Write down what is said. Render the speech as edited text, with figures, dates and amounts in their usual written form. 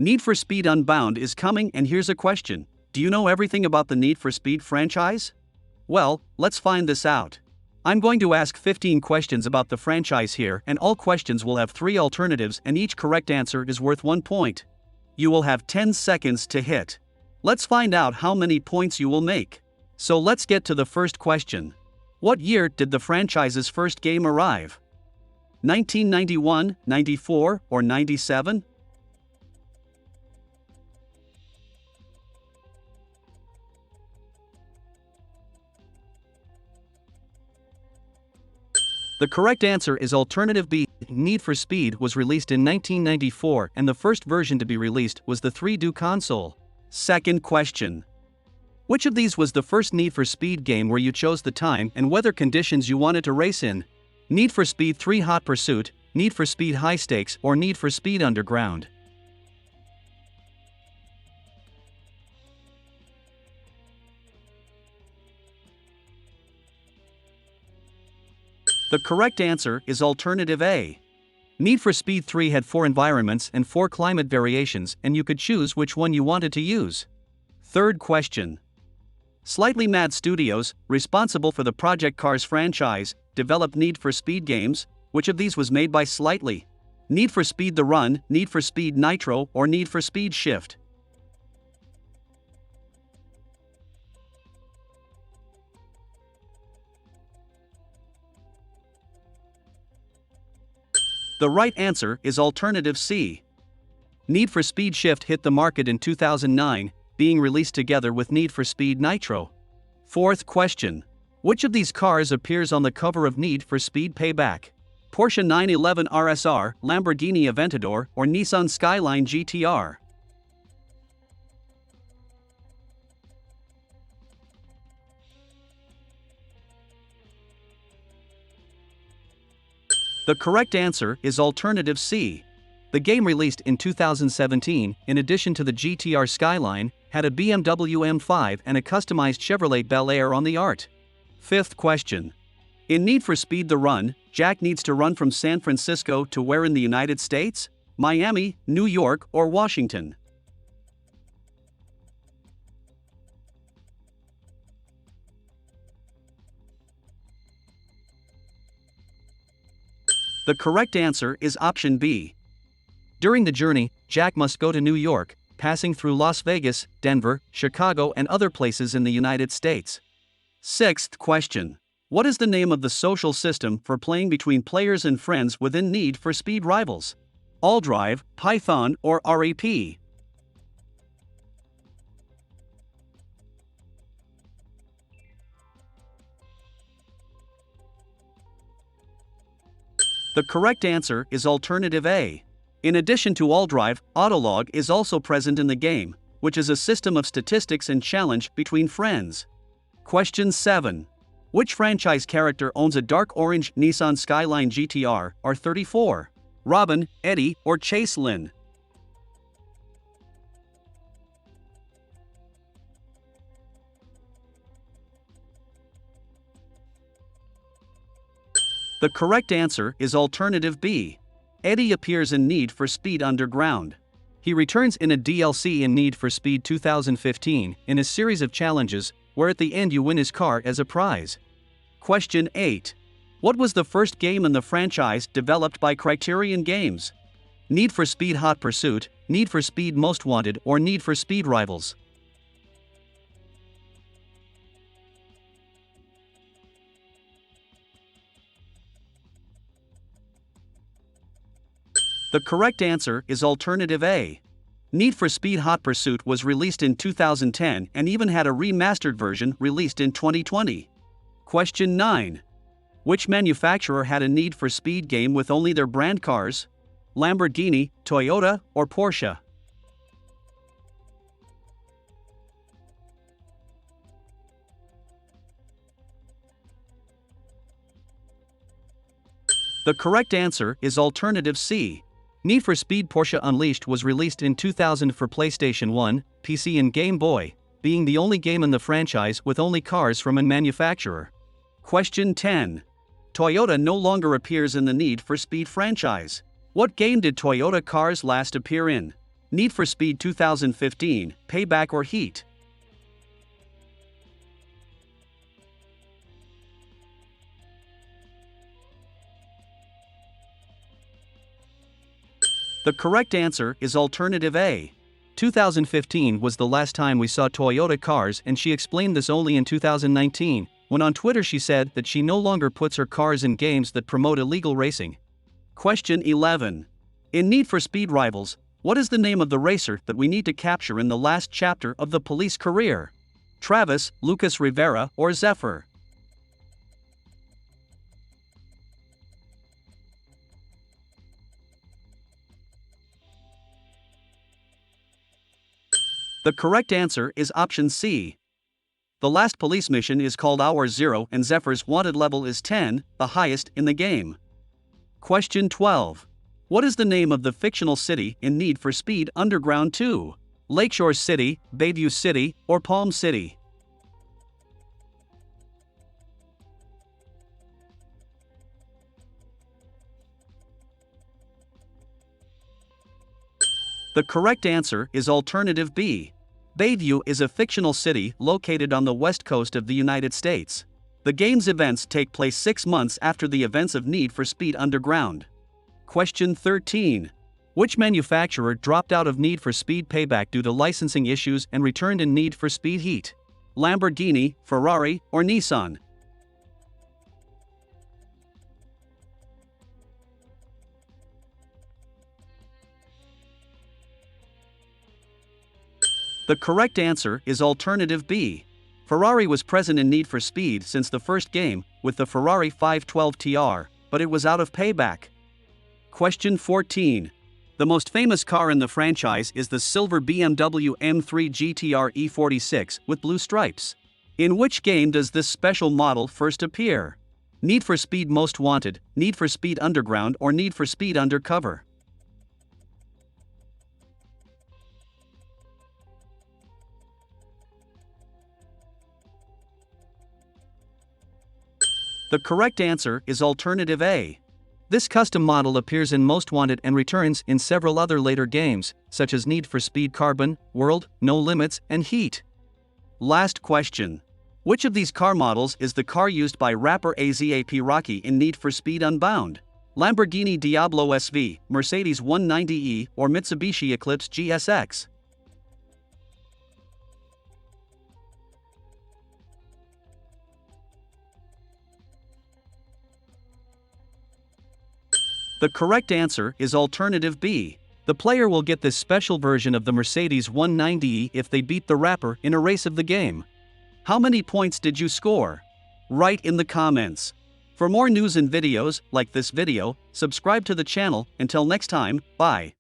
Need for Speed Unbound is coming, and here's a question. Do you know everything about the Need for Speed franchise? Well, let's find this out. I'm going to ask 15 questions about the franchise here, and all questions will have 3 alternatives and each correct answer is worth 1 point. You will have 10 seconds to hit. Let's find out how many points you will make. So let's get to the first question. What year did the franchise's first game arrive? 1991, 94, or 97? The correct answer is alternative B. Need for Speed was released in 1994 and the first version to be released was the 3D console. Second question. Which of these was the first Need for Speed game where you chose the time and weather conditions you wanted to race in? Need for Speed 3 Hot Pursuit, Need for Speed High Stakes, or Need for Speed Underground? The correct answer is alternative A. Need for Speed 3 had 4 environments and 4 climate variations, and you could choose which one you wanted to use. Third question. Slightly Mad Studios, responsible for the Project Cars franchise, developed Need for Speed games. Which of these was made by Slightly? Need for Speed The Run, Need for Speed Nitro, or Need for Speed Shift? The right answer is alternative C. Need for Speed Shift hit the market in 2009, being released together with Need for Speed Nitro. Fourth question. Which of these cars appears on the cover of Need for Speed Payback? Porsche 911 RSR, Lamborghini Aventador, or Nissan Skyline GTR? The correct answer is alternative C. The game, released in 2017, in addition to the GTR Skyline, had a BMW M5 and a customized Chevrolet Bel Air on the art. Fifth question. In Need for Speed The Run, Jack needs to run from San Francisco to where in the United States? Miami, New York, or Washington? The correct answer is option B. During the journey, Jack must go to New York, passing through Las Vegas, Denver, Chicago, and other places in the United States. Sixth question. What is the name of the social system for playing between players and friends within Need for Speed Rivals? All Drive, Python, or RAP? The correct answer is alternative A. In addition to All Drive, Autolog is also present in the game, which is a system of statistics and challenge between friends. Question 7. Which franchise character owns a dark orange Nissan Skyline GTR R34? Robin, Eddie, or Chase Lynn? The correct answer is alternative B. Eddie appears in Need for Speed Underground. He returns in a DLC in Need for Speed 2015 in a series of challenges, where at the end you win his car as a prize. Question 8. What was the first game in the franchise developed by Criterion Games? Need for Speed Hot Pursuit, Need for Speed Most Wanted, or Need for Speed Rivals? The correct answer is alternative A. Need for Speed Hot Pursuit was released in 2010 and even had a remastered version released in 2020. Question 9. Which manufacturer had a Need for Speed game with only their brand cars? Lamborghini, Toyota, or Porsche? The correct answer is alternative C. Need for Speed Porsche Unleashed was released in 2000 for PlayStation 1, PC, and Game Boy, being the only game in the franchise with only cars from a manufacturer. Question 10. Toyota no longer appears in the Need for Speed franchise. What game did Toyota cars last appear in? Need for Speed 2015, Payback or Heat? The correct answer is alternative A. 2015 was the last time we saw Toyota cars, and she explained this only in 2019, when on Twitter she said that she no longer puts her cars in games that promote illegal racing. Question 11. In Need for Speed Rivals, what is the name of the racer that we need to capture in the last chapter of the police career? Travis, Lucas Rivera, or Zephyr? The correct answer is option C. The last police mission is called Hour Zero and Zephyr's wanted level is 10, the highest in the game. Question 12. What is the name of the fictional city in Need for Speed Underground 2? Lakeshore City, Bayview City, or Palm City? The correct answer is alternative B. Bayview is a fictional city located on the west coast of the United States. The game's events take place 6 months after the events of Need for Speed Underground. Question 13. Which manufacturer dropped out of Need for Speed Payback due to licensing issues and returned in Need for Speed Heat? Lamborghini, Ferrari, or Nissan? The correct answer is alternative B. Ferrari was present in Need for Speed since the first game, with the Ferrari 512 TR, but it was out of Payback. Question 14. The most famous car in the franchise is the silver BMW M3 GTR E46 with blue stripes. In which game does this special model first appear? Need for Speed Most Wanted, Need for Speed Underground, or Need for Speed Undercover? The correct answer is alternative A. This custom model appears in Most Wanted and returns in several other later games, such as Need for Speed Carbon, World, No Limits, and Heat. Last question. Which of these car models is the car used by rapper AZAP Rocky in Need for Speed Unbound? Lamborghini Diablo SV, Mercedes 190e, or Mitsubishi Eclipse GSX? The correct answer is alternative B. The player will get this special version of the Mercedes 190e if they beat the rapper in a race of the game. How many points did you score? Write in the comments. For more news and videos like this video, subscribe to the channel. Until next time, bye.